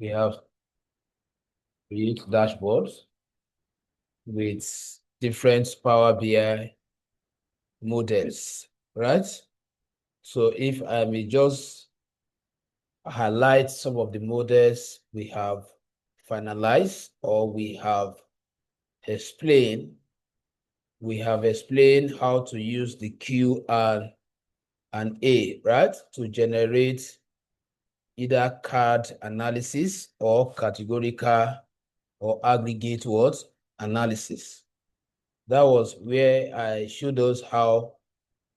we have create dashboards with different Power BI models, right? So if I may just highlight some of the models we have finalized or we have explained. We have explained how to use the Q and A, right, to generate either card analysis or categorical or aggregate what analysis. That was where I showed us how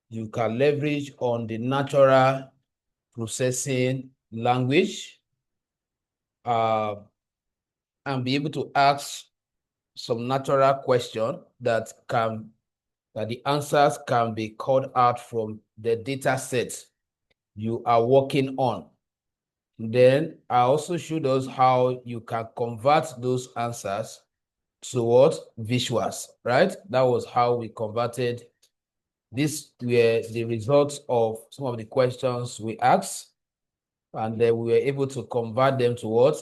you can leverage on the natural processing language and be able to ask some natural question that the answers can be called out from the data set you are working on. Then I also showed us how you can convert those answers to what? Visuals, right? That was how we converted. These were the results of some of the questions we asked, and then we were able to convert them to what?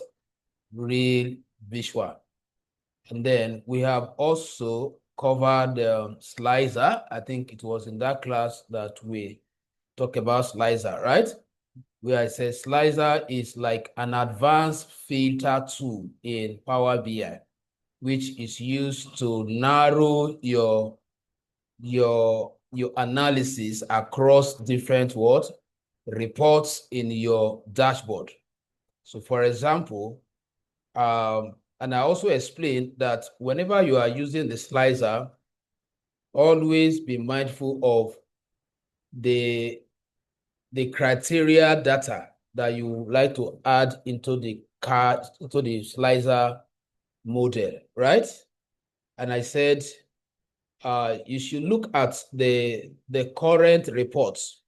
Real visual. And then we have also covered Slicer. I think it was in that class that we talked about Slicer, right? Where I said Slicer is like an advanced filter tool in Power BI, which is used to narrow your analysis across different what? Reports in your dashboard. So for example, and I also explained that whenever you are using the Slicer, always be mindful of the criteria data that you would like to add into the Slicer model, right? And I said you should look at the current reports.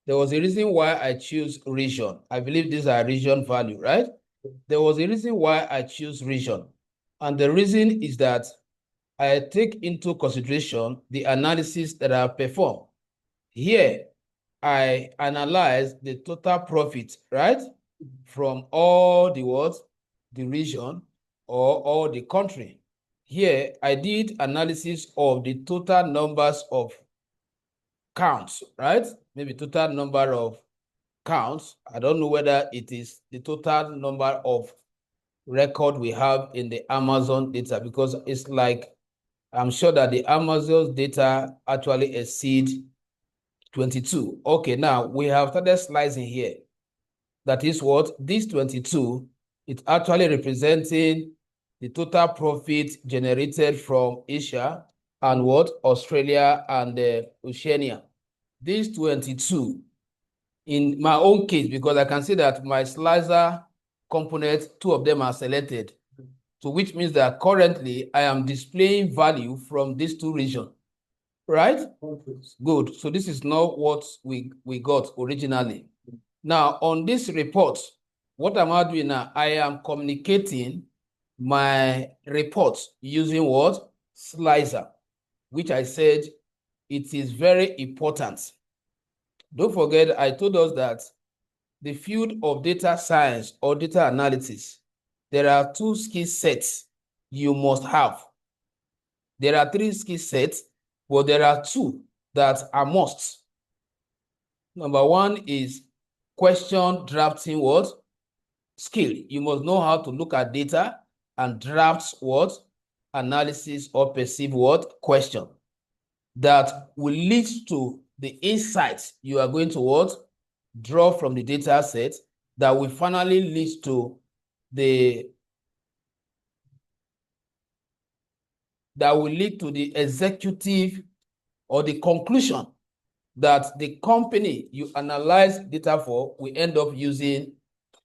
There was a reason why I choose region. I believe these are region value, right? There was a reason why I choose region. And the reason is that I take into consideration the analysis that I perform. Here, I analyze the total profit, right? From all the what? The region or all the country. Here, I did analysis of the total numbers of counts, right? Maybe total number of counts. I don't know whether it is the total number of record we have in the Amazon data, because it's like, I'm sure that the Amazon data actually exceed 22. Okay, now we have started slicing here. That is what? This 22, it's actually representing the total profit generated from Asia and what? Australia and Oceania. This 22, in my own case, because I can see that my slicer components, two of them are selected. So which means that currently I am displaying value from these two regions, right? Good. So this is not what we got originally. Now, on this report, what am I doing now? I am communicating my report using what? Slicer, which I said it is very important. Don't forget, I told us that the field of data science or data analysis, there are two skill sets you must have. There are three skill sets, but there are two that are must. Number one is question drafting what? Skill. You must know how to look at data and draft what? Analysis or perceive what? Question. That will lead to the insights you are going to what? Draw from the data set that will finally lead to the executive or the conclusion that the company you analyze data for will end up using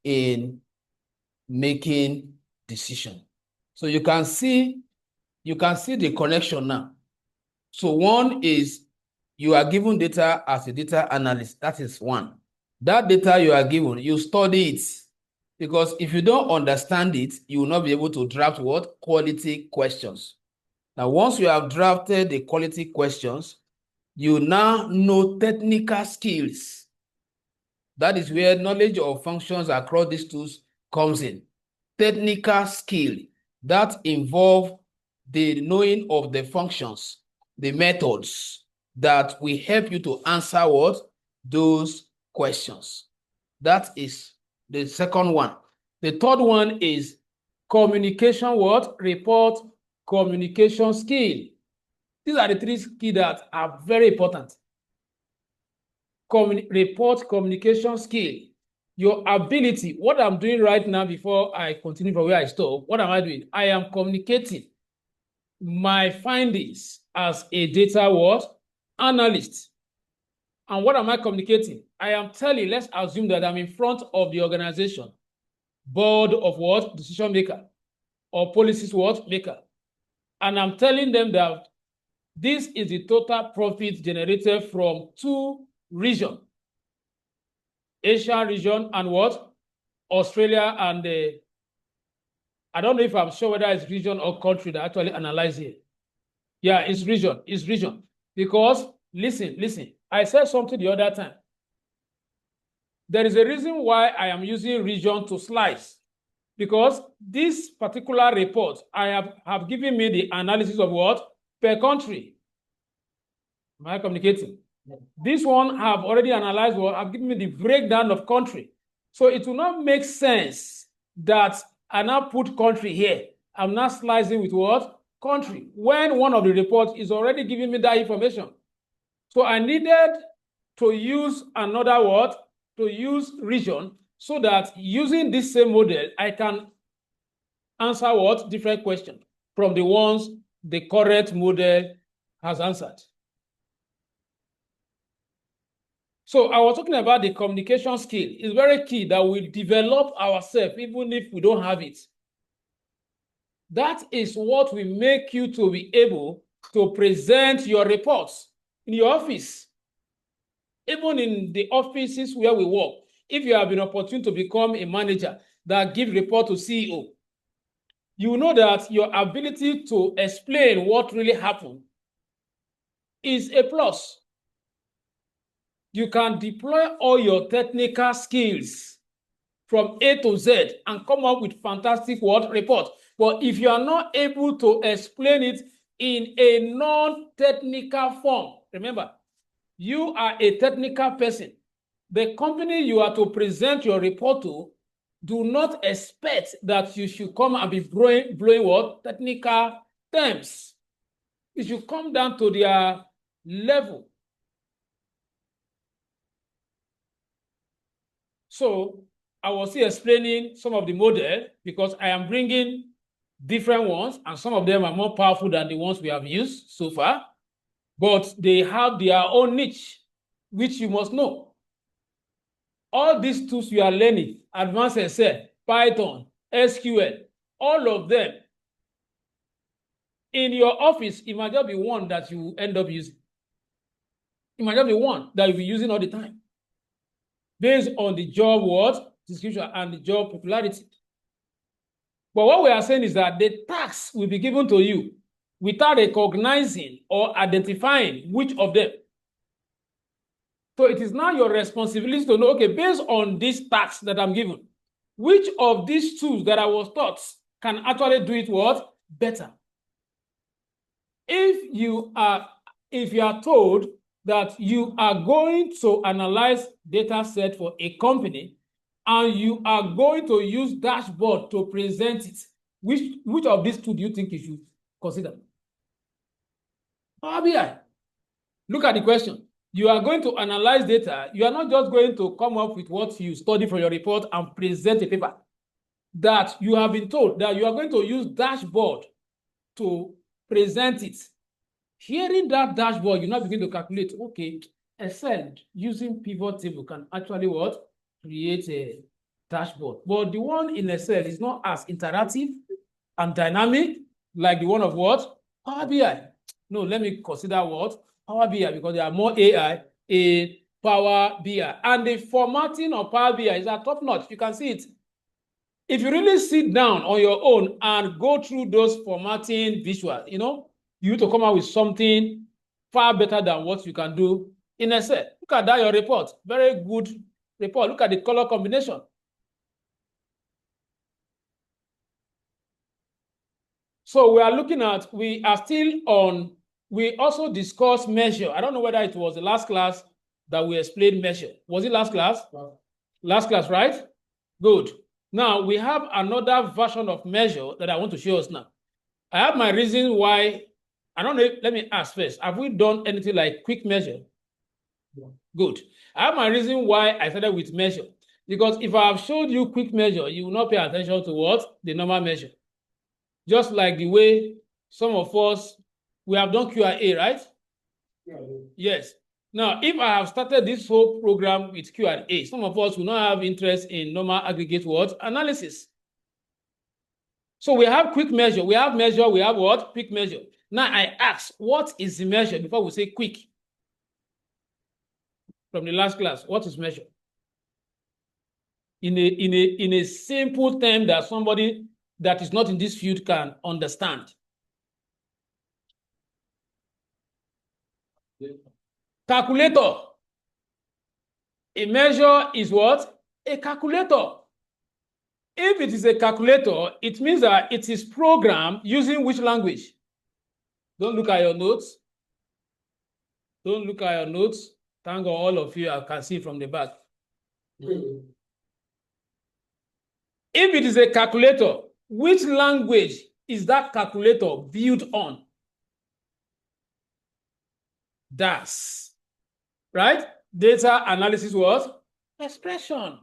in making decision. So you can see the connection now. So one is you are given data as a data analyst. That is one. That data you are given, you study it. Because if you don't understand it, you will not be able to draft what? Quality questions. Now, once you have drafted the quality questions, you now know technical skills. That is where knowledge of functions across these tools comes in. Technical skill that involve the knowing of the functions, the methods that will help you to answer what? Those questions. That is the second one. The third one is communication what? Report, communication skill. These are the three skills that are very important. Report, communication skill. Your ability, what I'm doing right now before I continue from where I stop, what am I doing? I am communicating my findings as a data what? Analyst. And what am I communicating? I am telling, let's assume that I'm in front of the organization, board of what? Decision maker, or policies what? Maker. And I'm telling them that this is the total profit generated from two regions, Asian region and what? Australia and I don't know if I'm sure whether it's region or country that actually analyze it. Yeah, it's region. It's region. Because, listen, I said something the other time. There is a reason why I am using region to slice. Because this particular report, I have given me the analysis of what? Per country. Am I communicating? Yeah. This one have already analyzed what? I've given me the breakdown of country. So it will not make sense that I now put country here. I'm not slicing with what? Country. When one of the reports is already giving me that information. So I needed to use another word, to use region, so that using this same model, I can answer what? Different questions from the ones the correct model has answered. So I was talking about the communication skill. It's very key that we develop ourselves even if we don't have it. That is what will make you to be able to present your reports in your office. Even in the offices where we work, if you have an opportunity to become a manager that gives report to CEO, you know that your ability to explain what really happened is a plus. You can deploy all your technical skills from A to Z and come up with fantastic report. But if you are not able to explain it in a non-technical form, remember, you are a technical person. The company you are to present your report to do not expect that you should come and be blowing what? Technical terms. It should come down to their level. So I was still explaining some of the model because I am bringing different ones and some of them are more powerful than the ones we have used so far, but they have their own niche, which you must know. All these tools you are learning, advanced Excel, Python, SQL, all of them, in your office, it might just be one that you end up using. It might just be one that you'll be using all the time, based on the job description and the job popularity. But what we are saying is that the task will be given to you without recognizing or identifying which of them. So it is now your responsibility to know, okay, based on this task that I'm given, which of these tools that I was taught can actually do it what? Better. If you are told that you are going to analyze data set for a company and you are going to use dashboard to present it, which of these two do you think you should consider? Power BI. Look at the question. You are going to analyze data. You are not just going to come up with what you study from your report and present a paper. That you have been told that you are going to use dashboard to present it. Hearing that dashboard, you now begin to calculate, okay, Excel using pivot table can actually what? Create a dashboard. But the one in Excel is not as interactive and dynamic like the one of what? Power BI. No, let me consider what? Power BI, because there are more AI in Power BI. And the formatting of Power BI is at top notch. You can see it. If you really sit down on your own and go through those formatting visuals, you need to come out with something far better than what you can do in Excel. Look at that, your report. Very good report. Look at the color combination. So we are looking at, we are still on, we also discussed measure. I don't know whether it was the last class that we explained measure. Was it last class? Last class, right? Good. Now we have another version of measure that I want to show us now. I have my reason why. I don't know. Let me ask first. Have we done anything like quick measure? Yeah. Good. I have my reason why I started with measure. Because if I have showed you quick measure, you will not pay attention to what? The normal measure. Just like the way some of us, we have done Q&A, right? Yeah. Yes. Now, if I have started this whole program with Q&A, some of us will not have interest in normal aggregate what? Analysis. So we have quick measure, we have measure, we have what? Quick measure. Now I ask, what is the measure before we say quick? From the last class, what is measure? In a simple term that somebody that is not in this field can understand. Calculator. A measure is what? A calculator. If it is a calculator, it means that it is programmed using which language? Don't look at your notes. Don't look at your notes. Thank God all of you I can see from the back. If it is a calculator, which language is that calculator built on? DAS, right? Data analysis what? Expression.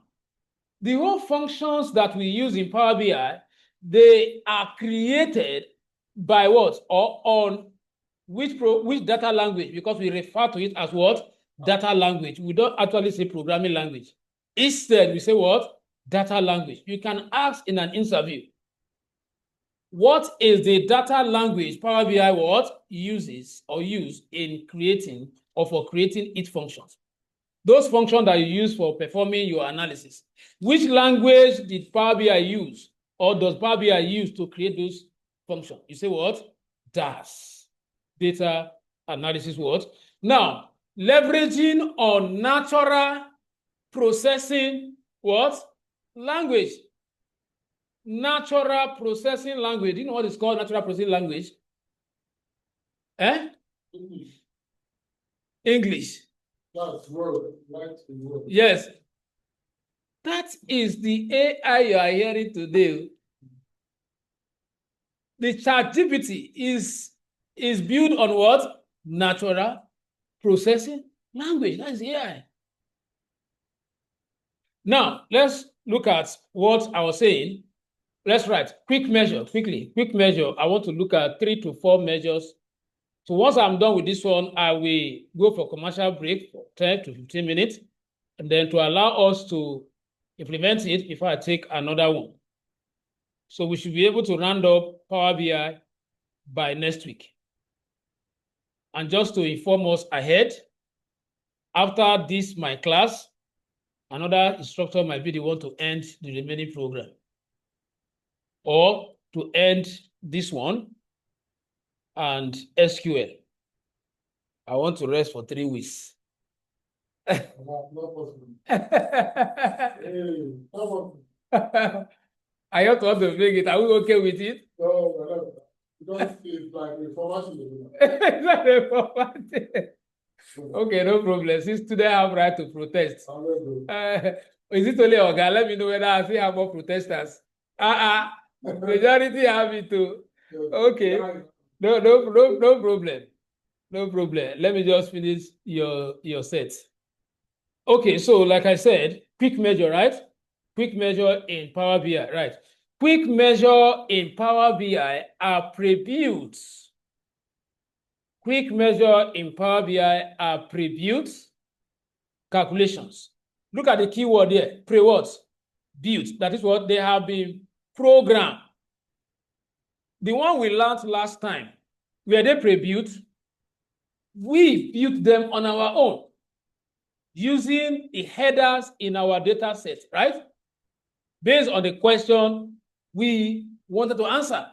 The whole functions that we use in Power BI, they are created by what? Or on which data language? Because we refer to it as what? Data language. We don't actually say programming language. Instead, we say what? Data language. You can ask in an interview, what is the data language Power BI what uses or use in creating or for creating its functions? Those functions that you use for performing your analysis. Which language did Power BI use or does Power BI use to create those functions? You say what? DAS. Data analysis what? Now, leveraging on natural processing what? Language. Natural processing language. Do you know what is called natural processing language? English. English. That's word. That's the word. Yes. That is the AI you are hearing today. The ChatGPT is built on what? Natural processing language. That's AI. Now, let's look at what I was saying. Let's write quick measure, quickly. Quick measure. I want to look at 3 to 4 measures. So once I'm done with this one, I will go for commercial break for 10 to 15 minutes. And then to allow us to implement it before I take another one. So we should be able to round up Power BI by next week. And just to inform us ahead, after this, my class, another instructor might be the one to end the remaining program. Or to end this one and SQL. I want to rest for 3 weeks. I have to make it. Are we okay with it? No. Because it's like a formatting. It's not a formatting. Okay, no problem. Since today I have right to protest. Is it only Oga? Let me know whether I still have more protesters. Majority have it too. Okay. No problem. No problem. Let me just finish your set. Okay, so like I said, quick measure, right? Quick measure in Power BI, right? Quick measure in Power BI are pre-built. Quick measure in Power BI are pre-built calculations. Look at the keyword here, pre-what? Built. That is what they have been programmed. The one we learned last time, were they pre-built? We built them on our own using the headers in our data set, right? Based on the question we wanted to answer.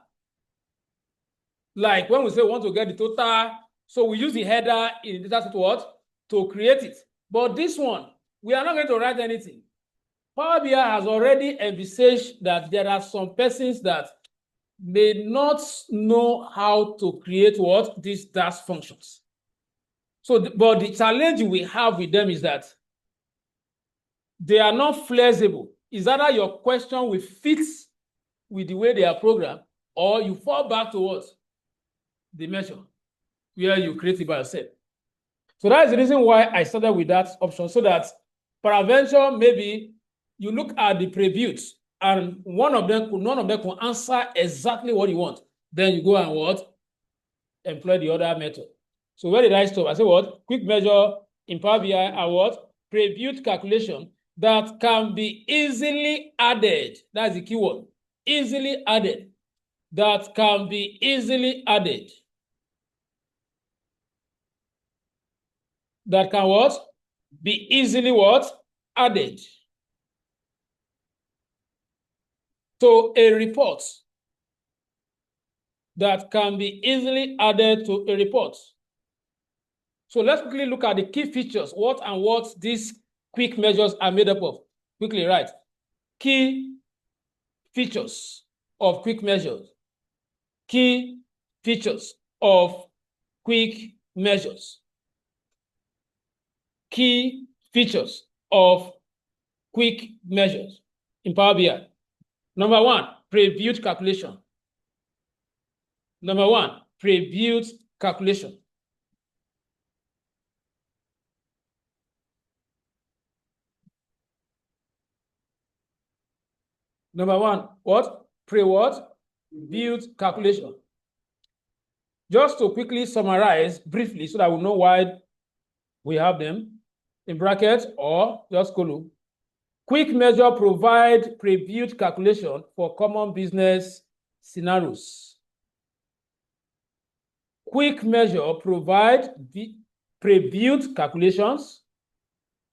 Like when we say we want to get the total, so we use the header in the data set what? To create it. But this one, we are not going to write anything. Power BI has already envisaged that there are some persons that may not know how to create what? These dash functions. So, but the challenge we have with them is that they are not flexible. Is either your question will fit with the way they are programmed, or you fall back to what? The measure, where you create it by yourself. So that is the reason why I started with that option, so that peradventure, maybe you look at the previews and none of them can answer exactly what you want. Then you go and what? Employ the other method. So where did I stop? I said what? Quick measure in Power BI are what? Previewed calculation that can be easily added. That's the keyword. Easily added. That can be easily added. That can what? Be easily what? Added. So a report that can be easily added to a report. So let's quickly look at the key features, what these quick measures are made up of. Quickly, right? Key features of quick measures. Key features of quick measures. Key features of quick measures in Power BI. Number one, previewed calculation. Number one, previewed calculation. Number one, what? Previewed calculation. Just to quickly summarize briefly so that we know why we have them in brackets or just column. Quick measure provide previewed calculation for common business scenarios. Quick measure provide previewed calculations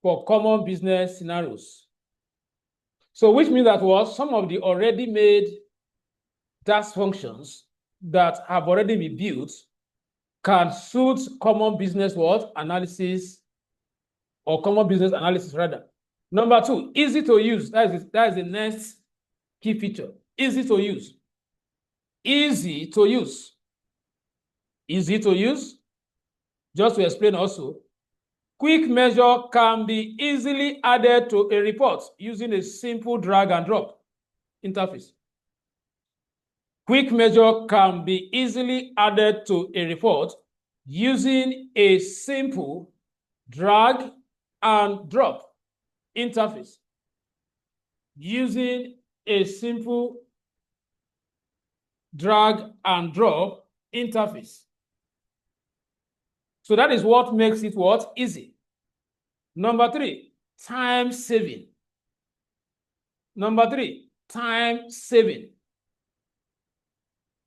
for common business scenarios. So which means that was some of the already made DAX functions that have already been built can suit common business what? Analysis, or common business analysis rather. Number two, easy to use. That is the next key feature. Easy to use. Easy to use. Easy to use. Just to explain also, quick measure can be easily added to a report using a simple drag and drop interface. Quick measure can be easily added to a report using a simple drag and drop interface. Using a simple drag and drop interface. So that is what makes it what? Easy. Number three, time saving. Number three, time saving.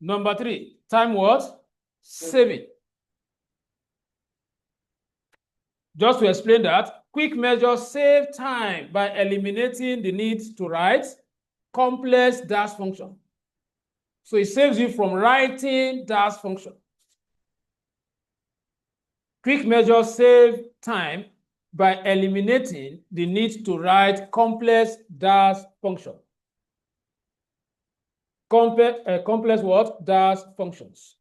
Number three, time what? Saving. Just to explain that, quick measures save time by eliminating the need to write complex dash function. So it saves you from writing dash function. Quick measures save time by eliminating the need to write complex dash function. Complex what? Dash functions.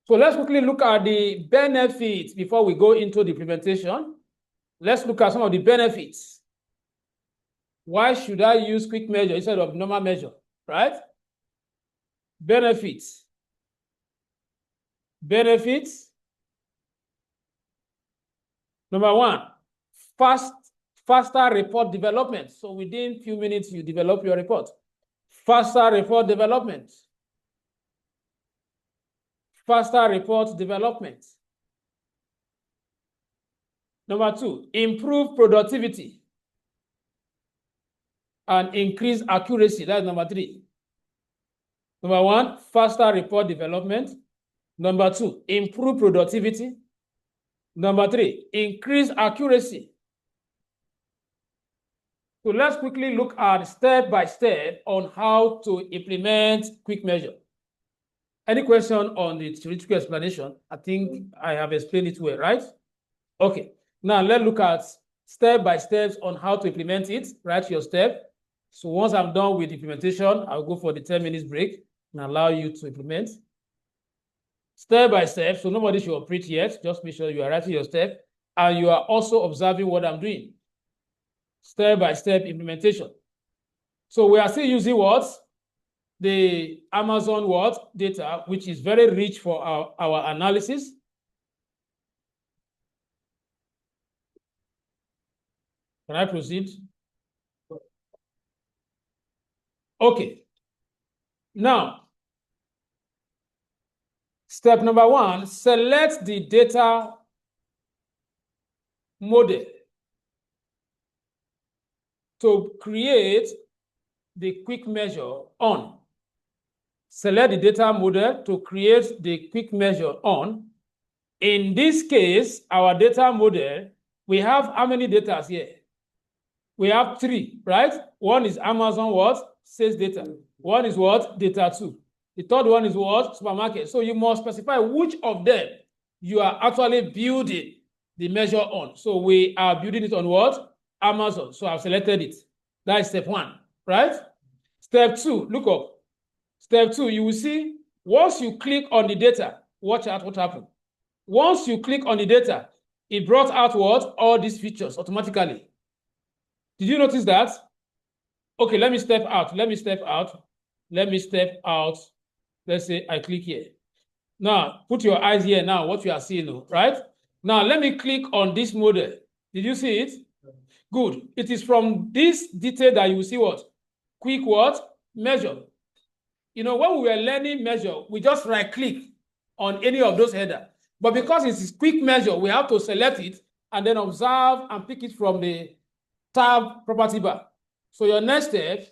So let's quickly look at the benefits before we go into the implementation. Let's look at some of the benefits. Why should I use quick measure instead of normal measure, right? Benefits. Benefits. Number one, faster report development. So within a few minutes, you develop your report. Faster report development. Faster report development. Number two, improve productivity and increase accuracy. That's number three. Number one, faster report development. Number two, improve productivity. Number three, increase accuracy. So let's quickly look at step by step on how to implement quick measure. Any question on the theoretical explanation? I think I have explained it well, right? Okay. Now let's look at step by steps on how to implement it. Write your step. So once I'm done with implementation, I'll go for the 10 minutes break and allow you to implement step by step. So nobody should operate yet. Just make sure you are writing your step and you are also observing what I'm doing. Step by step implementation. So we are still using what? The Amazon what? Data, which is very rich for our analysis. Can I proceed? Okay. Now, step number 1, select the data model to create the quick measure on. Select the data model to create the quick measure on. In this case, our data model, we have how many data here? We have 3, right? One is Amazon what? Sales data. One is what? Data 2. The third one is what? Supermarket. So you must specify which of them you are actually building the measure on. So we are building it on what? Amazon. So I've selected it. That is step 1, right? Step 2, look up. Step 2, you will see once you click on the data, watch out what happened. Once you click on the data, it brought out what? All these features automatically. Did you notice that? Okay, let me step out. Let me step out. Let me step out. Let's say I click here. Now, put your eyes here now, what you are seeing, right? Now, let me click on this model. Did you see it? Good. It is from this detail that you will see what? Quick what? Measure. You know, when we were learning measure, we just right-click on any of those headers. But because it is quick measure, we have to select it and then observe and pick it from the tab property bar. So your next step,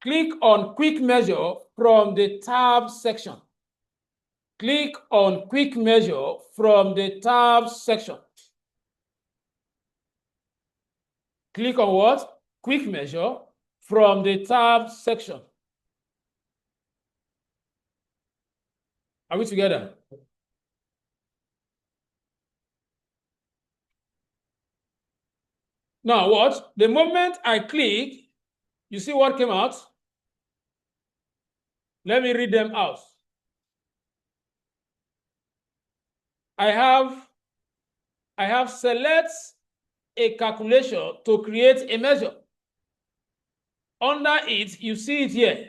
click on quick measure from the tab section. Click on quick measure from the tab section. Click on what? Quick measure from the tab section. Are we together? Now what? The moment I click, you see what came out? Let me read them out. I have select a calculation to create a measure. Under it, you see it here.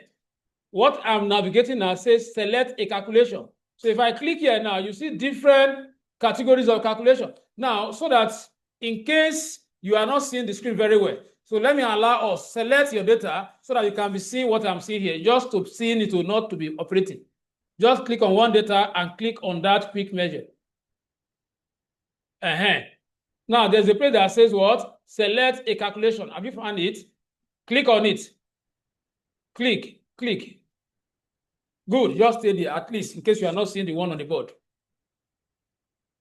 What I'm navigating now says select a calculation. So if I click here now, you see different categories of calculation. Now, so that in case you are not seeing the screen very well, so let me allow us select your data so that you can be seeing what I'm seeing here, just to seeing it or not to be operating. Just click on one data and click on that quick measure. Now, there's a place that says what? Select a calculation. Have you found it? Click on it. Click. Good, just stay there, at least in case you are not seeing the one on the board.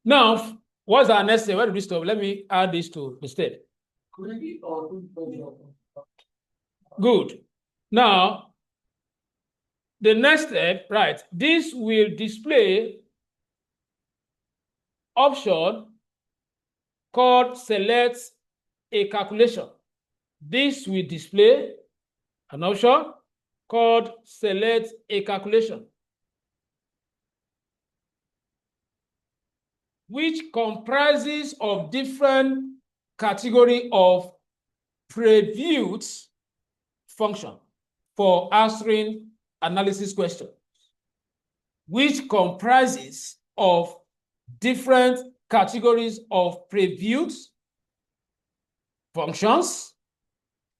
Now, what's our next step? Where do we stop? Let me add this to the step. Good. Now, the next step, right, this will display option called select a calculation. This will display an option called select a calculation, which comprises of different category of previewed function for answering analysis questions, which comprises of different categories of previewed functions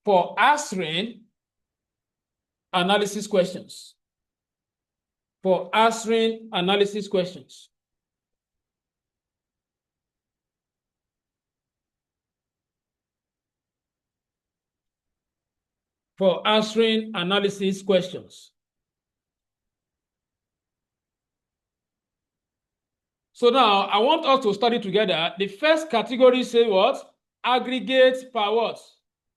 for answering analysis questions. For answering analysis questions. For answering analysis questions. So now I want us to study together. The first category says what? Aggregate per what?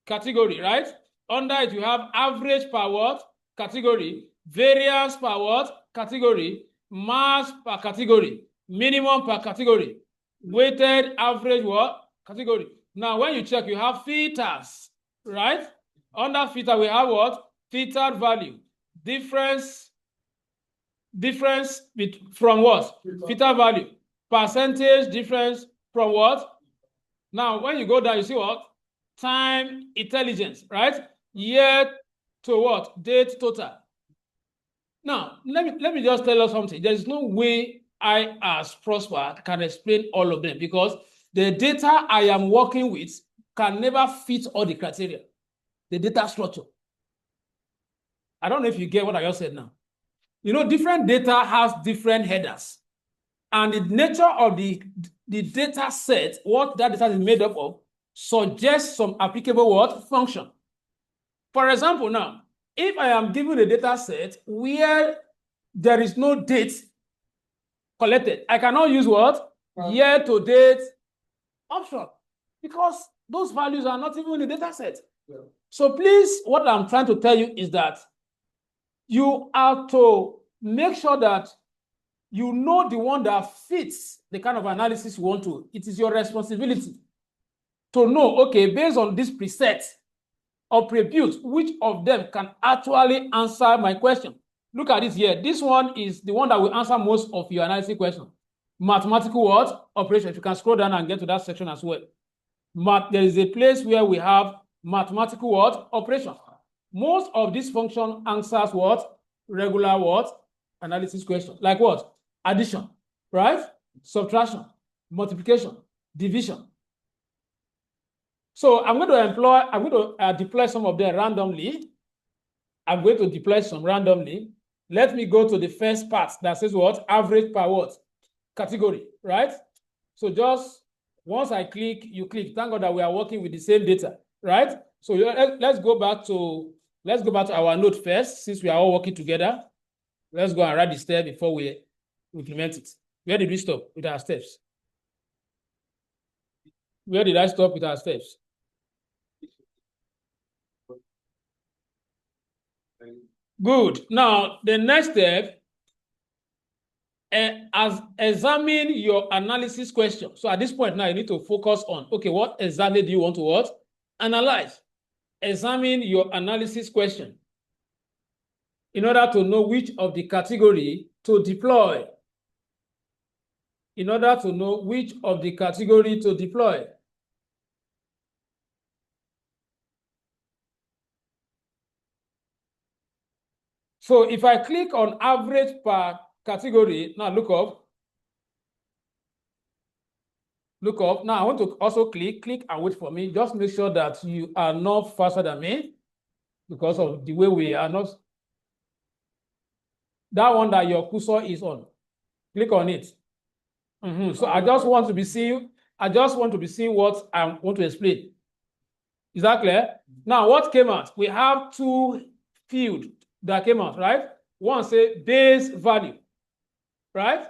Category, right? Under it, you have average per what? Category. Variance per what? Category. Mass per category. Minimum per category. Weighted average what? Category. Now, when you check, you have filters, right? Under filter, we have what? Filtered value. Difference from what? Filter value. Percentage difference from what? Now, when you go down, you see what? Time intelligence, right? Year to what? Date total. Now, let me just tell you something. There's no way I, as Prosper, can explain all of them because the data I am working with can never fit all the criteria. The data structure. I don't know if you get what I just said now. You know, different data has different headers. And the nature of the data set, what that data is made up of, suggests some applicable what? Function. For example, now, if I am given a data set where there is no date collected, I cannot use what? Year to date option because those values are not even in the data set. Yeah. So please, what I'm trying to tell you is that you have to make sure that you know the one that fits the kind of analysis you want to. It is your responsibility to know, okay, based on this preset or previews, which of them can actually answer my question. Look at this here. This one is the one that will answer most of your analysis question. Mathematical what? Operation. If you can scroll down and get to that section as well. There is a place where we have mathematical what? Operation. Most of this function answers what? Regular what? Analysis question. Like what? Addition, right? Subtraction, multiplication, division. So I'm going to deploy some of them randomly. I'm going to deploy some randomly. Let me go to the first part that says what? Average per what? Category, right? So just once I click, you click. Thank God that we are working with the same data, right? So let's go back to our note first, since we are all working together. Let's go and write the step before we implement it. Where did we stop with our steps? Where did I stop with our steps? Good. Now, the next step, examine your analysis question. So at this point now, you need to focus on, okay, what exactly do you want to what? Analyze. Examine your analysis question in order to know which of the category to deploy. In order to know which of the category to deploy. So if I click on average per category, now look up. Look up. Now I want to also click and wait for me. Just make sure that you are not faster than me because of the way we are not. That one that your cursor is on. Click on it. So I just want to be seeing what I want to explain. Is that clear? Now, what came out? We have two fields that came out, right? One say base value, right?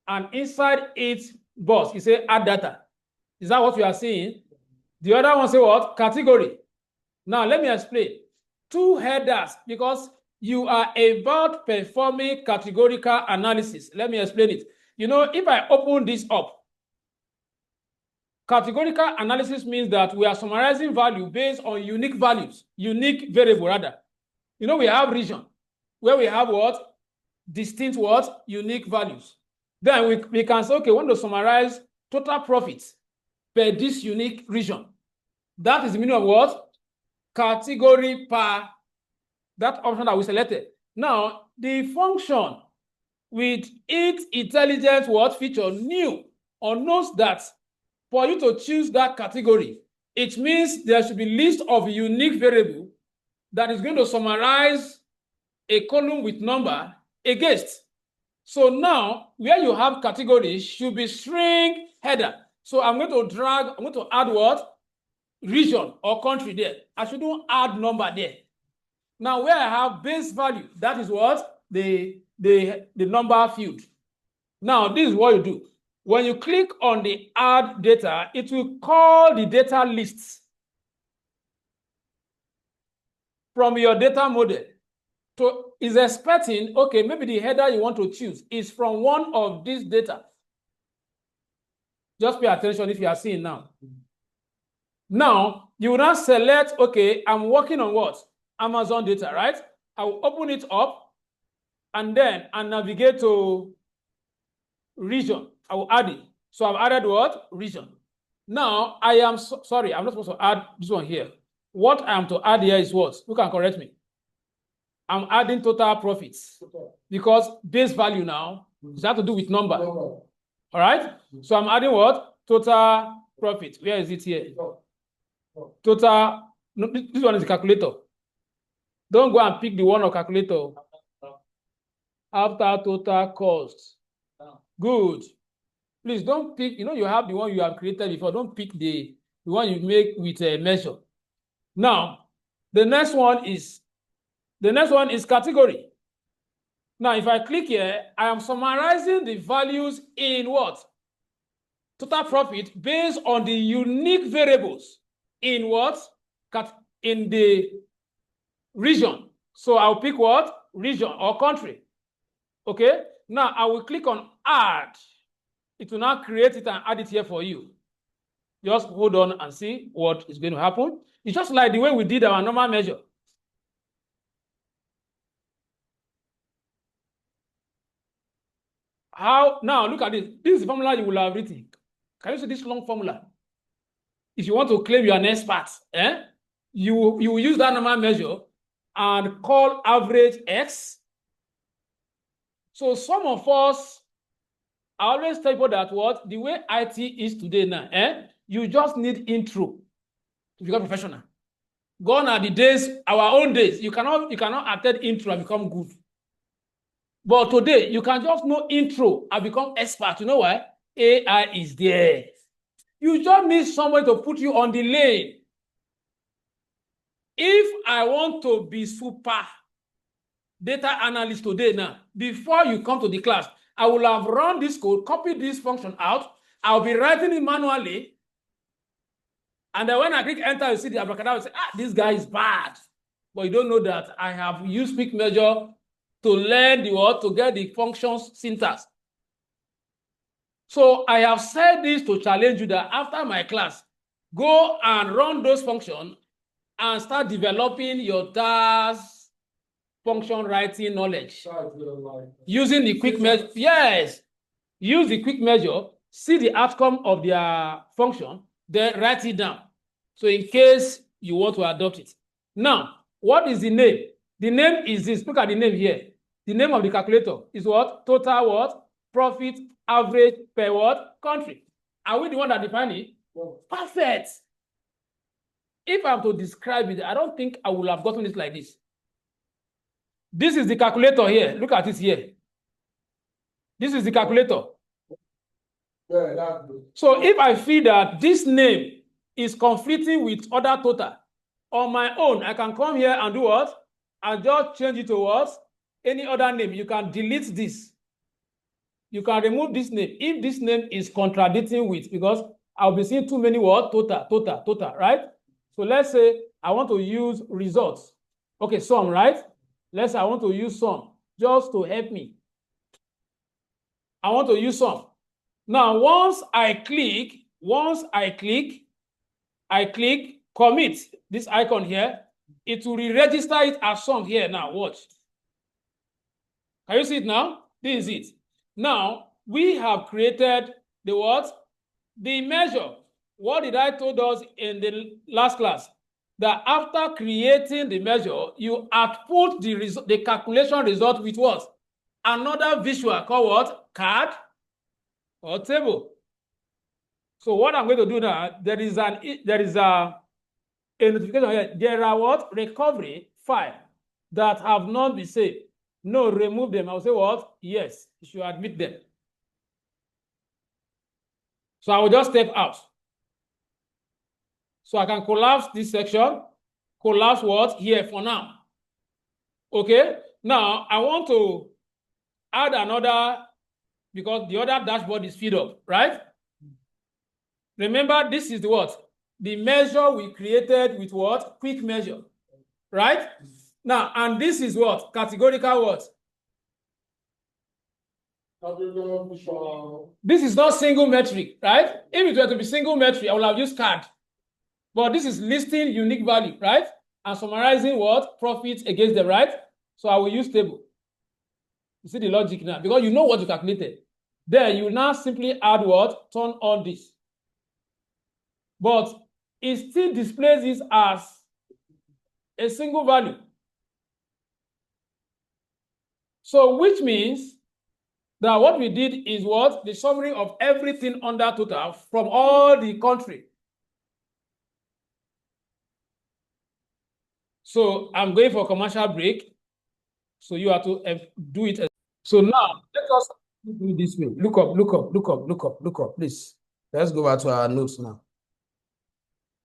And inside its box, you say add data. Is that what we are seeing? The other one say what? Category. Now, let me explain. Two headers, because you are about performing categorical analysis. Let me explain it. You know, if I open this up, categorical analysis means that we are summarizing value based on unique values, unique variable rather. You know, we have region where we have what? Distinct what? Unique values. Then we can say, okay, we want to summarize total profits per this unique region. That is the meaning of what? Category per that option that we selected. Now, the function with its intelligent what feature knew or knows that for you to choose that category, it means there should be a list of unique variable that is going to summarize a column with number against. So now, where you have categories should be string header. So I'm going to add what? Region or country there. I shouldn't add number there. Now, where I have base value, that is what? The number field. Now, this is what you do. When you click on the add data, it will call the data lists from your data model. So it's expecting, okay, maybe the header you want to choose is from one of these data. Just pay attention if you are seeing now. Now, you will now select, okay, I'm working on what? Amazon data, right? I will open it up and then I navigate to region. I will add it. So I've added what? Region. Now, I am sorry, I'm not supposed to add this one here. What I am to add here is what? Who can correct me? I'm adding total profits because base value now is have to do with number. All right? So I'm adding what? Total profit. Where is it here? Total. No, this one is the calculator. Don't go and pick the one on calculator. After total cost. Good. Please don't pick, you have the one you have created before. Don't pick the one you make with a measure. Now, the next one is category. Now, if I click here, I am summarizing the values in what? Total profit based on the unique variables in what? In the region. So I'll pick what? Region or country. Okay. Now I will click on add. It will now create it and add it here for you. Just hold on and see what is going to happen. It's just like the way we did our normal measure. Now look at this. This is the formula you will have written. Can you see this long formula? If you want to claim you're an expert, you will use that normal measure and call average X. So some of us, I always tell people that what the way IT is today now, you just need intro to become professional. Gone are the days, our own days. You cannot attend intro and become good. But today, you can just know intro and become expert. You know why? AI is there. You just need someone to put you on the lane. If I want to be super data analyst today now, before you come to the class, I will have run this code, copied this function out. I'll be writing it manually. And then when I click enter, you see the abracadabra, say, this guy is bad. But you don't know that I have used quick measure to learn to get the functions syntax. So I have said this to challenge you that after my class, go and run those functions and start developing your DAS function writing knowledge. Using the quick measure. Yes. Use the quick measure, see the outcome of their function, then write it down. So in case you want to adopt it. Now, what is the name? The name is this. Look at the name here. The name of the calculator is what? Total what? Profit average per what? Country. Are we the one that define it? Yeah. Perfect. If I'm to describe it, I don't think I would have gotten it like this. This is the calculator here. Look at it here. This is the calculator. Yeah, so if I feel that this name is conflicting with other total, on my own, I can come here and do what? And just change it to what? Any other name. You can delete this. You can remove this name. If this name is contradicting with, because I'll be seeing too many words, total, right? So let's say I want to use results. Okay, sum, right? Let's say I want to use sum just to help me. I want to use sum. Now, once I click commit, this icon here, it will re-register it as sum here now. Watch. Can you see it now? This is it. Now, we have created the what? The measure. What did I told us in the last class? That after creating the measure, you output the calculation result with what? Another visual called what? Card or table. So what I'm going to do now, there is a notification here. There are what? Recovery file that have not been saved. No, remove them. I'll say what? Yes, you should admit them. So I will just step out. So I can collapse this section. Collapse what? Here for now. Okay. Now I want to add another, because the other dashboard is filled up, right? Remember, this is the what? The measure we created with what? Quick measure, right? Now, and this is what? Categorical what? This is not single metric, right? If it were to be single metric, I would have used card. But this is listing unique value, right? And summarizing what? Profit against the right. So I will use table. You see the logic now, because you know what you calculated. Then you now simply add what? Turn on this. But it still displays this as a single value. So which means that what we did is what? The summary of everything under total from all the country. So I'm going for a commercial break. So you have to do it. So now let us do it this way. Look up, please. Let's go back to our notes now.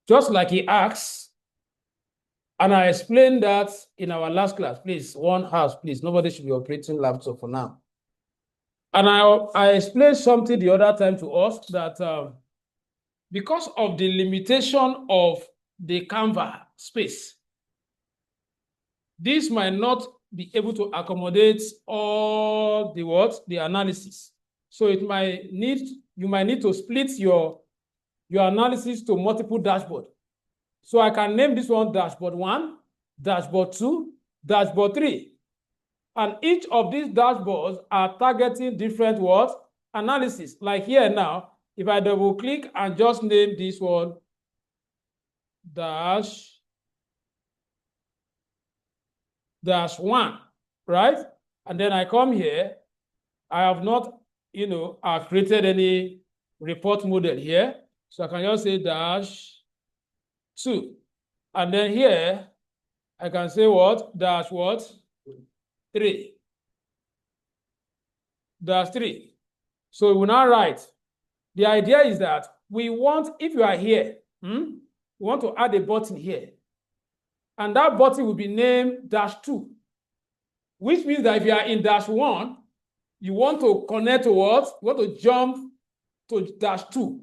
Just like he asks, and I explained that in our last class, please, one house, please. Nobody should be operating laptop for now. And I explained something the other time to us that because of the limitation of the Canva space, this might not be able to accommodate all the what? The analysis. So it might need, you might need to split your analysis to multiple dashboards. So I can name this one dashboard 1, dashboard 2, dashboard 3. And each of these dashboards are targeting different what? Analysis. Like here now, if I double click and just name this one dash 1, right? And then I come here, I have not, I've created any report model here. So I can just say dash 2. And then here, I can say what? Dash what? 3. Dash 3. So we will now write. The idea is that we want, if you are here, we want to add a button here. And that button will be named dash 2, which means that if you are in dash 1, you want to connect to what? You want to jump to dash 2.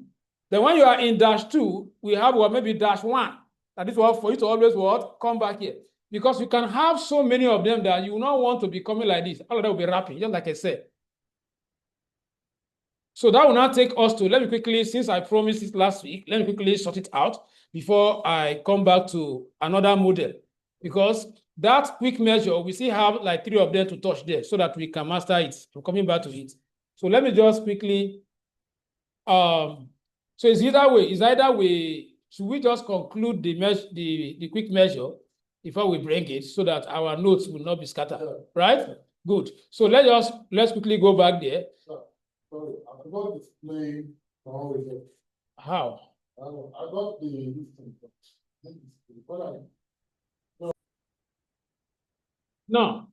Then when you are in dash 2, we have what? Maybe dash 1. That is what for you to always what? Come back here. Because you can have so many of them that you will not want to be coming like this. All of them will be wrapping, just like I said. So that will now take us to, let me quickly, since I promised it last week, let me quickly sort it out before I come back to another model. Because that quick measure, we still have like 3 of them to touch there so that we can master it. I'm coming back to it. So let me just quickly, so it's either way, should we just conclude the quick measure before we bring it so that our notes will not be scattered, right? Good. So let's quickly go back there. Sorry, I forgot to explain how we get. How? I got the listing. Now,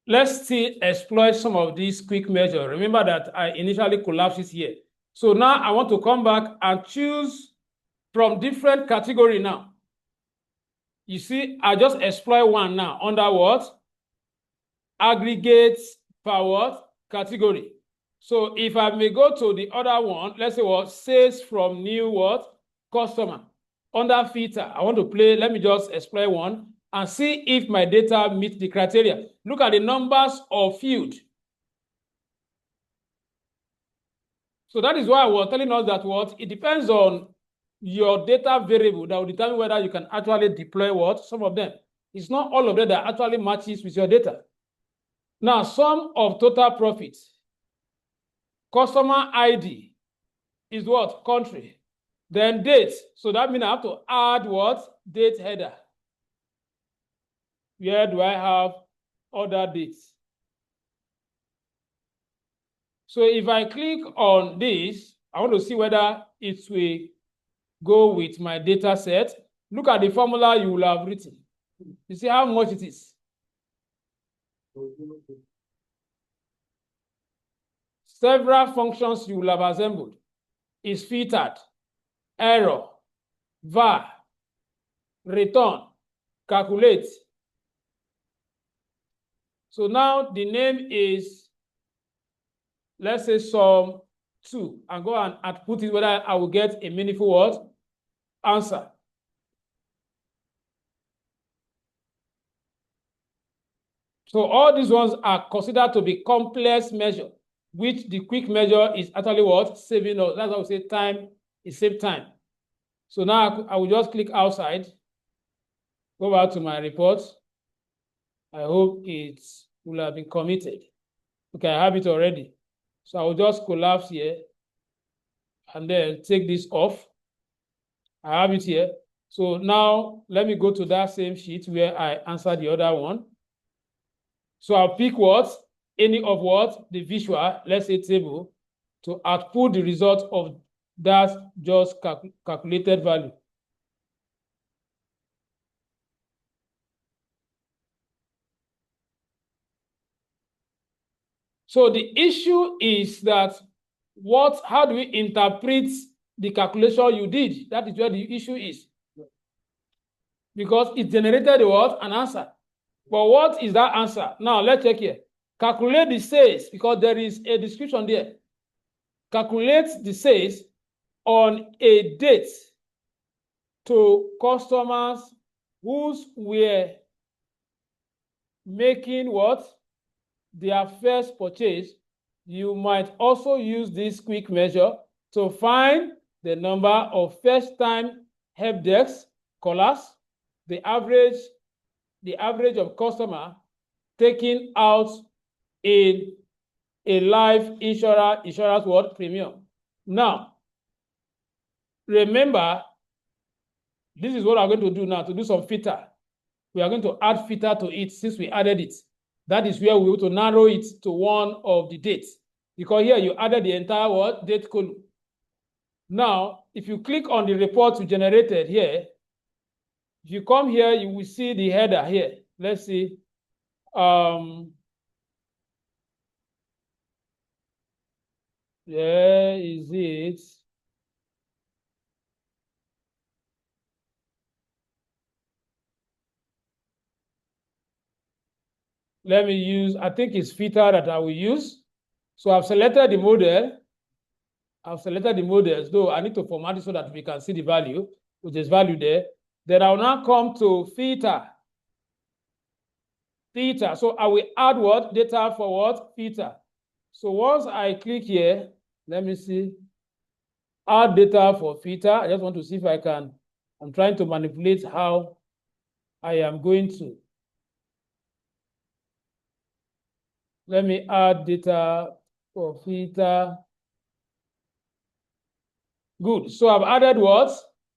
let's still exploit some of these quick measures. Remember that I initially collapsed it here. So now I want to come back and choose from different category now. You see, I just exploit one now under what? Aggregates per what? Category. So if I may go to the other one, let's say what? Sales from new what? Customer. Under filter, I want to play, let me just exploit one and see if my data meets the criteria. Look at the numbers of field. So that is why I was telling us that what? It depends on your data variable that will determine whether you can actually deploy what? Some of them. It's not all of them that actually matches with your data. Now, sum of total profits. Customer ID is what? Country. Then date. So that means I have to add what? Date header. Where do I have other dates? So if I click on this, I want to see whether it will go with my data set. Look at the formula you will have written. You see how much it is. Several functions you will have assembled is filtered, error, var, return, calculate. So now the name is, let's say sum 2, and go and put it whether I will get a meaningful what? Answer. So all these ones are considered to be complex measure, which the quick measure is actually what? Saving us. That's how we say time is save time. So now I will just click outside, go back to my report. I hope it will have been committed. Okay, I have it already. So I will just collapse here and then take this off. I have it here. So now let me go to that same sheet where I answered the other one. So I'll pick what? Any of what? The visual, let's say table, to output the result of that just calculated value. So the issue is that how do we interpret the calculation you did? That is where the issue is. Because it generated what? An answer. But what is that answer? Now let's check here. Calculate the sales, because there is a description there. Calculate the sales on a date to customers whose were making what? Their first purchase. You might also use this quick measure to find the number of first-time help desk callers, the average of customer taking out in a life insurance what? Premium. Now, remember, this is what I'm going to do now, to do some filter. We are going to add filter to it since we added it. That is where we want to narrow it to one of the dates. Because here you added the entire what? Date column. Now, if you click on the report you generated here, if you come here, you will see the header here. Let's see. Where is it? Let me use, I think it's filter that I will use. So I've selected the model. I've selected the models, though I need to format it so that we can see the value, which is value there. Then I'll now come to filter. Filter. So I will add what? Data for what? Filter. So once I click here, let me see. Add data for filter. I just want to see if I can. I'm trying to manipulate how I am going to. Let me add data for filter. Good. So I've added what?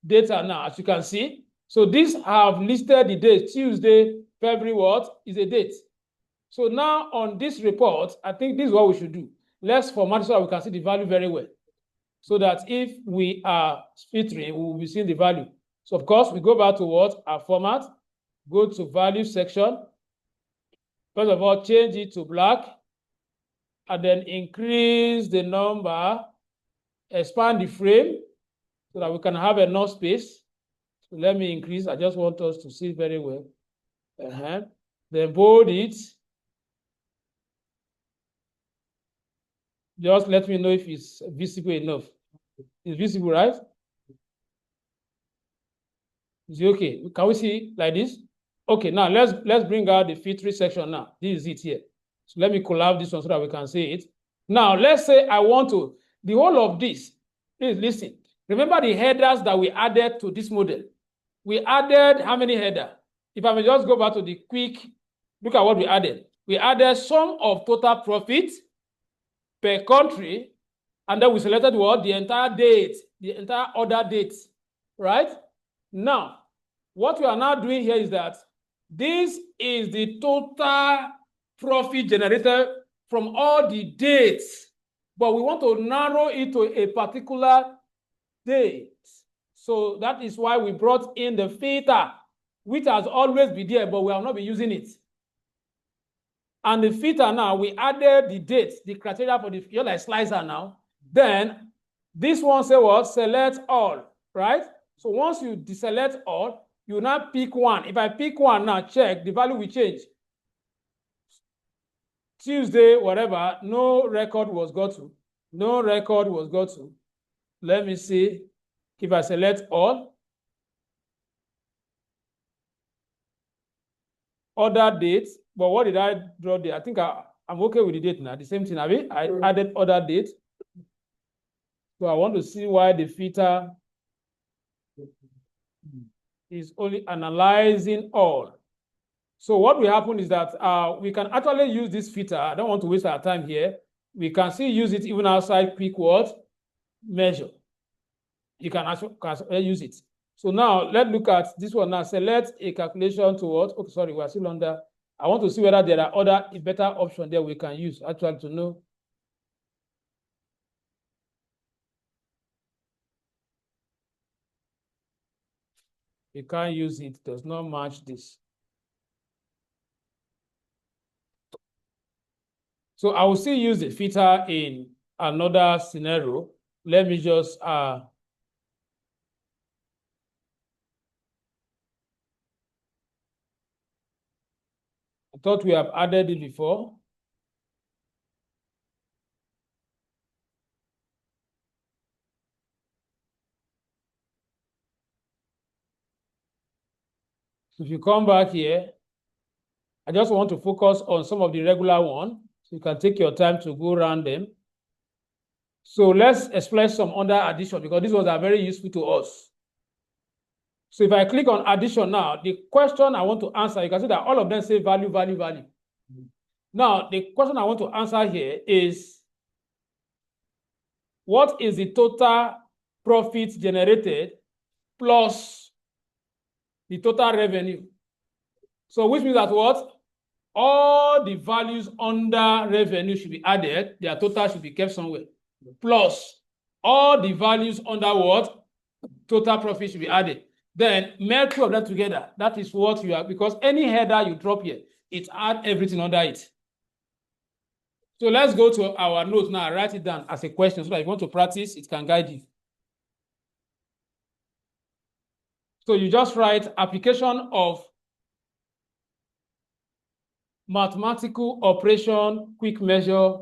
Data now, as you can see. So these have listed the date. Tuesday, February what? Is a date. So now on this report, I think this is what we should do. Let's format it so that we can see the value very well. So that if we are filtering, we will be seeing the value. So of course, we go back to what? Our format. Go to value section. First of all, change it to black. And then increase the number. Expand the frame so that we can have enough space. So let me increase. I just want us to see very well. Then bold it. Just let me know if it's visible enough. It's visible, right? Is it okay? Can we see like this? Okay, now let's bring out the filtering section now. This is it here. So let me collapse this one so that we can see it. Now, let's say I want to, the whole of this, please listen. Remember the headers that we added to this model. We added how many headers? If I may just go back to the quick, look at what we added. We added sum of total profit per country, and then we selected what? The entire date, the entire order date, right? Now, what we are now doing here is that this is the total profit generated from all the dates, but we want to narrow it to a particular date. So that is why we brought in the filter, which has always been there, but we have not been using it. And the filter now, we added the date, the criteria for the, you're like slicer now. Then this one say what? Select all, right? So once you deselect all, you now pick one. If I pick one now, check, the value will change. Tuesday, whatever, no record was got to. No record was got to. Let me see if I select all. Order date, but what did I draw there? I think I'm okay with the date now. The same thing, I added order date. So I want to see why the filter It's only analyzing all. So what will happen is that we can actually use this filter. I don't want to waste our time here. We can still use it even outside quick what? Measure. You can actually use it. So now let's look at this one now. Select a calculation to what? Okay, sorry, we're still under. I want to see whether there are other better options there we can use actually to know. You can't use it, does not match this. So I will still use the filter in another scenario. Let me just I thought we have added it before. So if you come back here, I just want to focus on some of the regular ones. So you can take your time to go around them. So let's explain some under addition because these ones are very useful to us. So if I click on addition now, the question I want to answer, you can see that all of them say value, value, value. Now, the question I want to answer here is, what is the total profit generated plus the total revenue? So which means that what? All the values under revenue should be added. Their total should be kept somewhere. Plus all the values under what? Total profit should be added. Then merge two of them together. That is what you are, because any header you drop here, it adds everything under it. So let's go to our note now. Write it down as a question so that if you want to practice, it can guide you. So you just write application of mathematical operation, quick measure.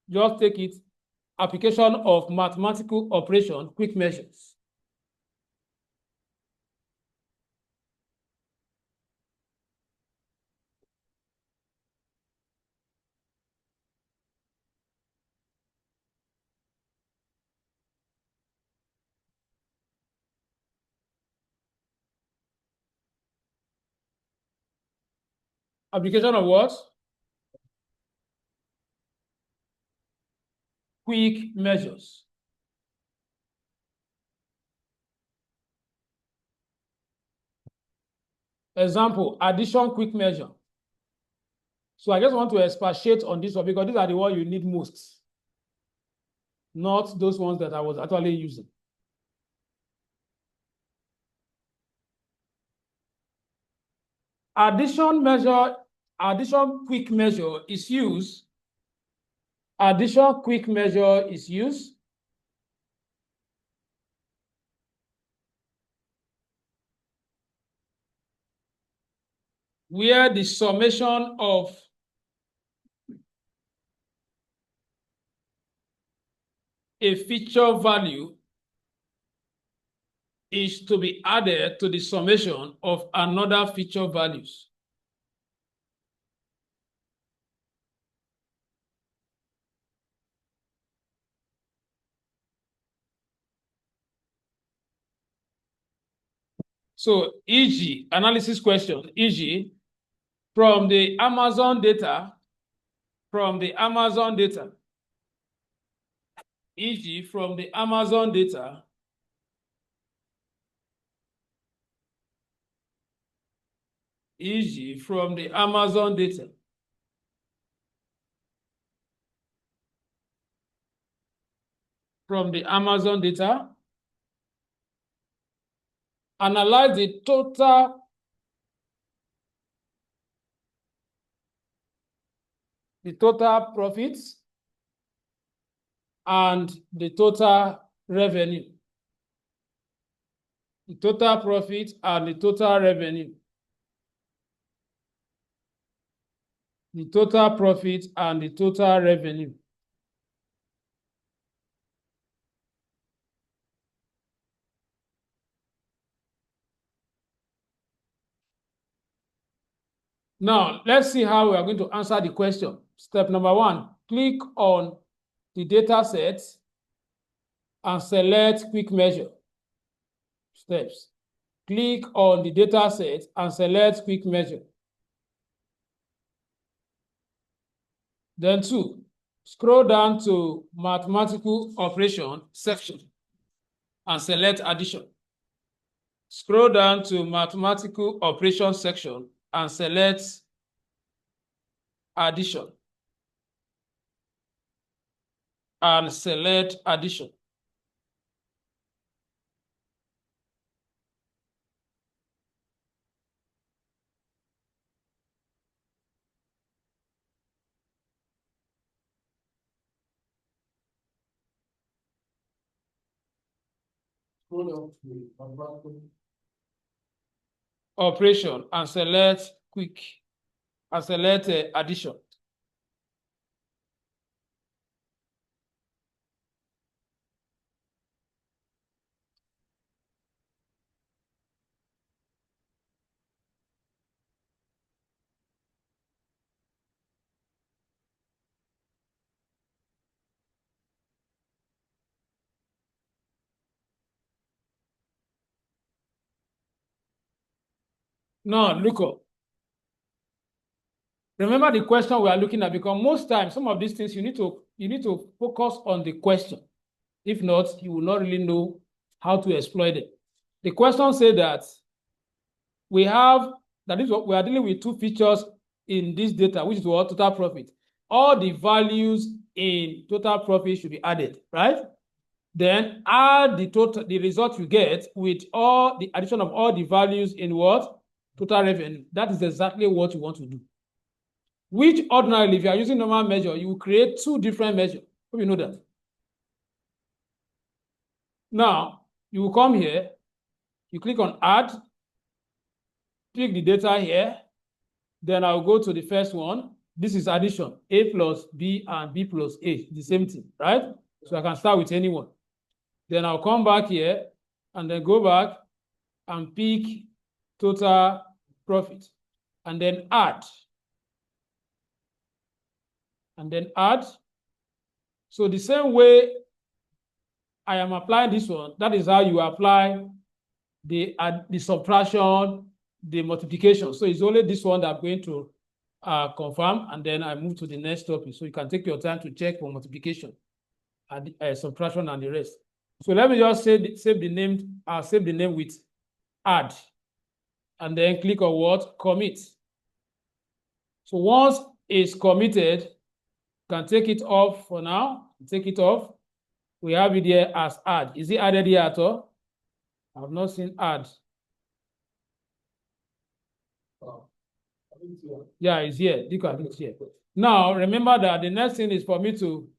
Just take it. Application of mathematical operation, quick measures. Application of what? Quick measures. Example, addition quick measure. So I just want to expatiate on this one because these are the ones you need most, not those ones that I was actually using. Addition quick measure is used. Addition quick measure is used where the summation of a feature value is to be added to the summation of another feature values. So, e.g., analysis question, e.g., from the Amazon data, e.g., from the Amazon data, e.g., from the Amazon data, analyze the total profits and the total revenue. The total profit and the total revenue. The total profit and the total revenue. Now, let's see how we are going to answer the question. Step number one, click on the data set and select quick measure. steps. Click on the data set and select quick measure. Then 2, scroll down to mathematical operation section and select addition. Scroll down to mathematical operation section and select addition. And select addition. Operation and select quick and select addition. Now look up. Remember the question we are looking at, because most times some of these things you need to focus on the question. If not, you will not really know how to exploit it. The question says that we are dealing with 2 features in this data, which is what? Total profit. All the values in total profit should be added, right? Then add the result you get with all the addition of all the values in what? Total revenue. That is exactly what you want to do. Which ordinarily, if you are using normal measure, you will create 2 different measures. Hope you know that. Now, you will come here, you click on add, click the data here, then I'll go to the first one. This is addition, A plus B and B plus A, the same thing, right? So I can start with anyone. Then I'll come back here and then go back and pick total profit and then add. And then add. So the same way I am applying this one, that is how you apply the subtraction, the multiplication. So it's only this one that I'm going to confirm, and then I move to the next topic. So you can take your time to check for multiplication and subtraction and the rest. So let me just save the name with add, and then click on what? Commit. So once it's committed, you can take it off for now. Take it off. We have it here as add. Is it added here at all? I have not seen add. Yeah, it's here. Look at it here. Now, remember that the next thing is for me to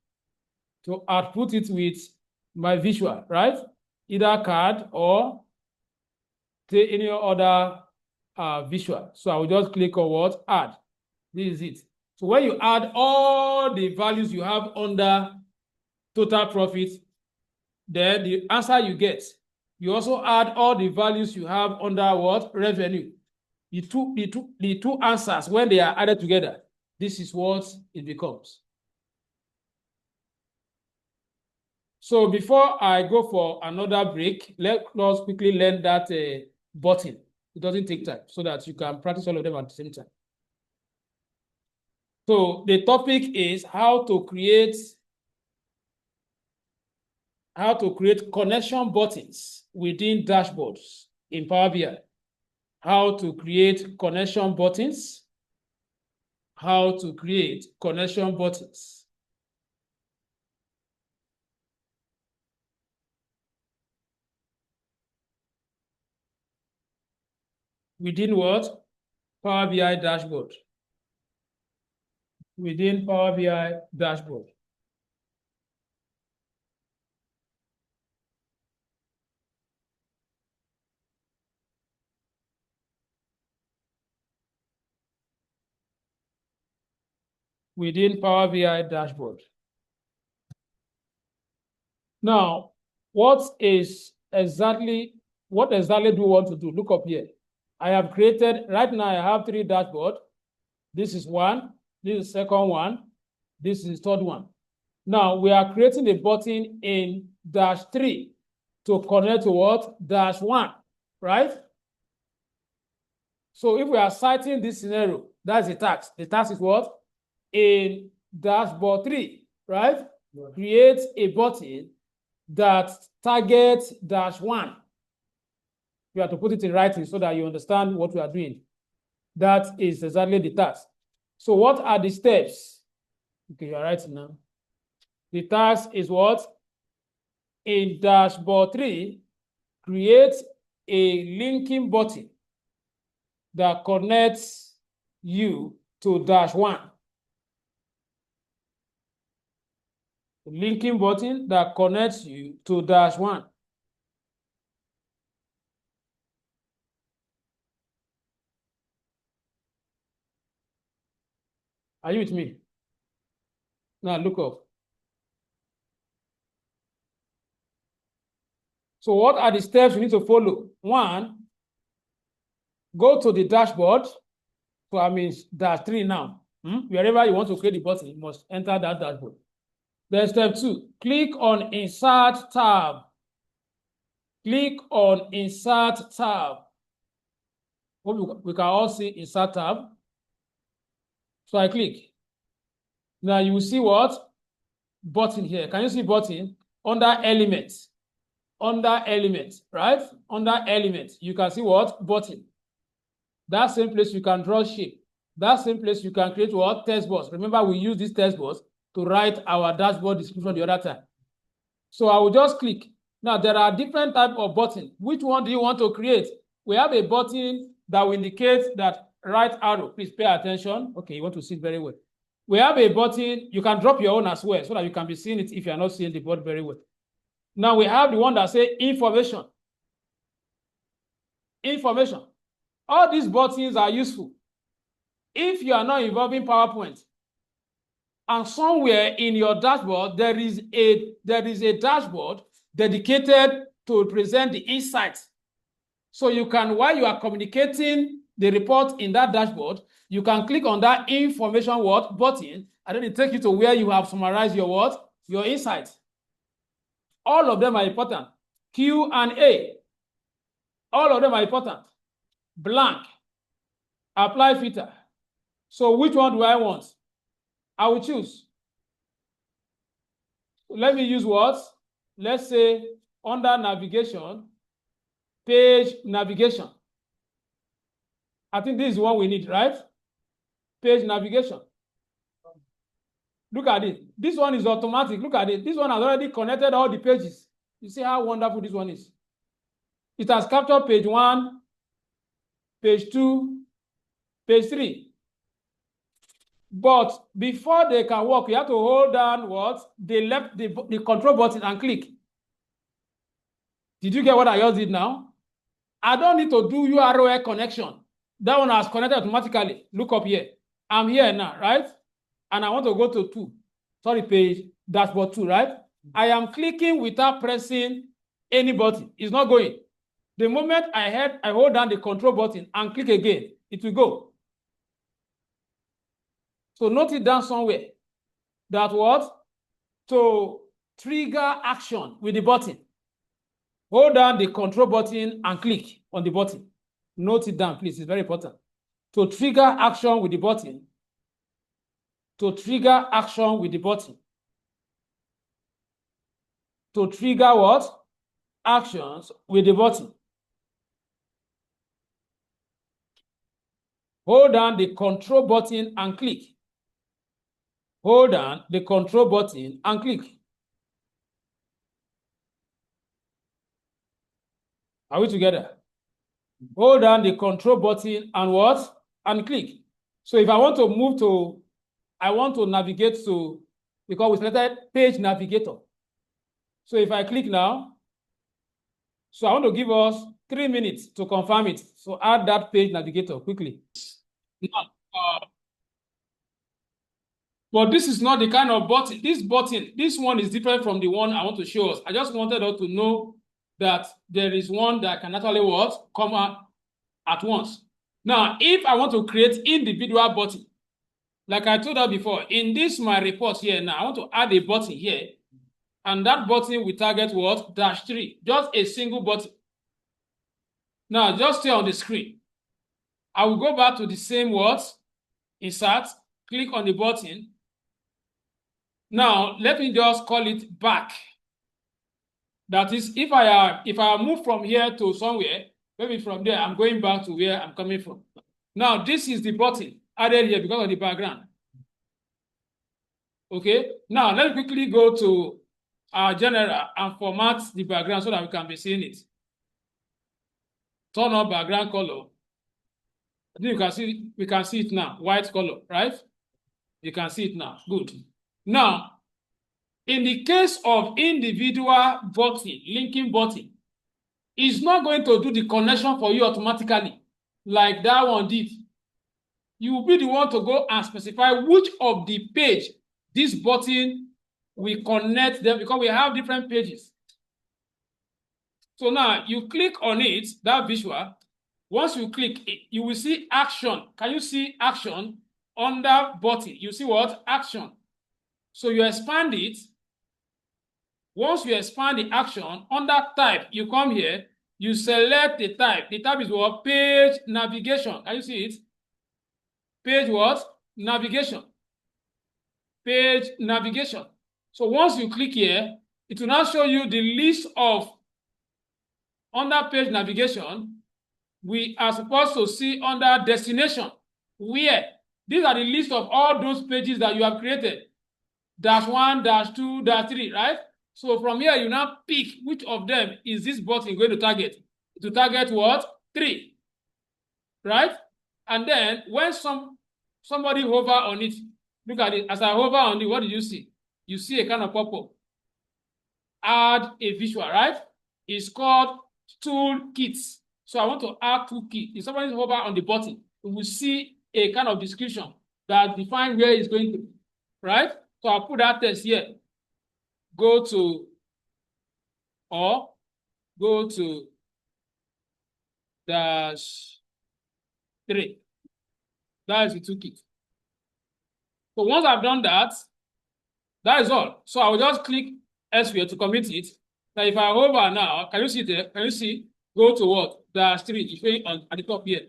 output it with my visual, right? Either card or any other visual. So I will just click on what? Add. This is it. So when you add all the values you have under total profit, then the answer you get, you also add all the values you have under what? Revenue. The two answers, when they are added together, this is what it becomes. So before I go for another break, let us quickly learn that button. It doesn't take time, so that you can practice all of them at the same time. So the topic is how to create connection buttons within dashboards in Power BI. How to create connection buttons. How to create connection buttons. Within what? Power BI dashboard. Within Power BI dashboard. Within Power BI dashboard. Now, what exactly do we want to do? Look up here. I have created, right now I have 3 dashboards. This is one, this is the second one, this is the third one. Now we are creating a button in -3 to connect to what? -1, right? So if we are citing this scenario, that's the task. The task is what? In dashboard 3, right? Right. Create a button that targets -1. You have to put it in writing so that you understand what we are doing. That is exactly the task. So what are the steps? Okay, you're writing now. The task is what? In dashboard 3, create a linking button that connects you to -1. The linking button that connects you to -1. Are you with me? Now look up. So what are the steps you need to follow? 1, go to the dashboard. So I mean -3 now. Wherever you want to create the button, you must enter that dashboard. Then step 2, click on Insert tab. Click on Insert tab. Hope we can all see Insert tab. So I click. Now you will see what? Button here. Can you see button? Under Elements. Under Elements, right? Under Elements, you can see what? Button. That same place you can draw shape. That same place you can create what? Text box. Remember, we use this text box to write our dashboard description the other time. So I will just click. Now there are different types of buttons. Which one do you want to create? We have a button that will indicate that right arrow. Please pay attention. Okay, you want to see it very well. We have a button. You can drop your own as well so that you can be seeing it if you are not seeing the board very well. Now we have the one that says information. Information. All these buttons are useful if you are not involving PowerPoint. And somewhere in your dashboard, there is a dashboard dedicated to present the insights. So you can, while you are communicating the report in that dashboard, you can click on that information button, and then it takes you to where you have summarized your your insights. All of them are important. Q&A. All of them are important. Blank. Apply filter. So which one do I want? I will choose. Let me use what? Let's say under navigation, page navigation. I think this is what we need, right? Page navigation. Look at it. This one is automatic. Look at it. This one has already connected all the pages. You see how wonderful this one is. It has captured page 1, page 2, page 3. But before they can work, you have to hold down what? The control button and click. Did you get what I just did now? I don't need to do URL connection. That one has connected automatically. Look up here. I'm here now, right? And I want to go to page dashboard 2, right? I am clicking without pressing any button. It's not going. The moment I hold down the control button and click again, it will go. So note it down somewhere. That what? To trigger action with the button. Hold down the control button and click on the button. Note it down, please. It's very important. To trigger action with the button. To trigger action with the button. To trigger what? Actions with the button. Hold down the control button and click. Hold down the control button and click. Are we together? Hold down the control button and what? And click. So if I want to move to, I want to navigate to, because we selected page navigator. So if I click now, so I want to give us 3 minutes to confirm it. So add that page navigator quickly. Now, but this is not the kind of button. This one is different from the one I want to show us. I just wanted us to know that there is one that can actually what? Come out at once. Now, if I want to create individual button, like I told her before, in this my report here now, I want to add a button here. And that button we target what? -3. Just a single button. Now, just stay on the screen. I will go back to the same words. Insert. Click on the button. Now, let me just call it back. That is, if I move from here to somewhere, maybe from there, I'm going back to where I'm coming from. Now, this is the button added here because of the background. Okay. Now, let's quickly go to our general and format the background so that we can be seeing it. Turn on background color. I think we can see it now. White color, right? You can see it now. Good. Now, in the case of individual button, linking button, it's not going to do the connection for you automatically, like that one did. You will be the one to go and specify which of the page this button will connect them, because we have different pages. So now you click on it, that visual. Once you click it, you will see action. Can you see action under button? You see what? Action. So you expand it. Once you expand the action, under type, you come here, you select the type. The type is what? Page navigation. Can you see it? Page what? Navigation. Page navigation. So once you click here, it will now show you the list of, under page navigation, we are supposed to see under destination, where these are the list of all those pages that you have created. -1, -2, -3, right? So from here, you now pick which of them is this button going to target. To target what? 3, right? And then when somebody hover on it, look at it. As I hover on it, what do you see? You see a kind of pop-up. Add a visual, right? It's called toolkits. So I want to add toolkit. If somebody hover on the button, we will see a kind of description that defines where it's going to be, right? So I'll put that text here. Go to -3. That is the toolkit. So once I've done that, that is all. So I will just click elsewhere to commit it. Now if I hover now, can you see there? Can you see? Go to what? -3. It's showing at the top here.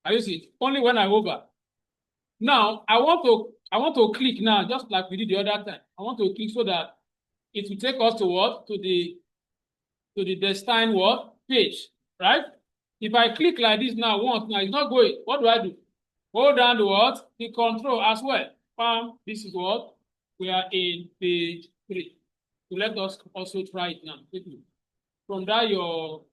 Can you see it? Only when I hover. Now I want to click now, just like we did the other time. I want to click so that it will take us to what? To the destined what? Page, right? If I click like this now once, now it's not going. What do? Hold down the what? The control as well. Bam, this is what? We are in page 3. So let us also try it now. From that, your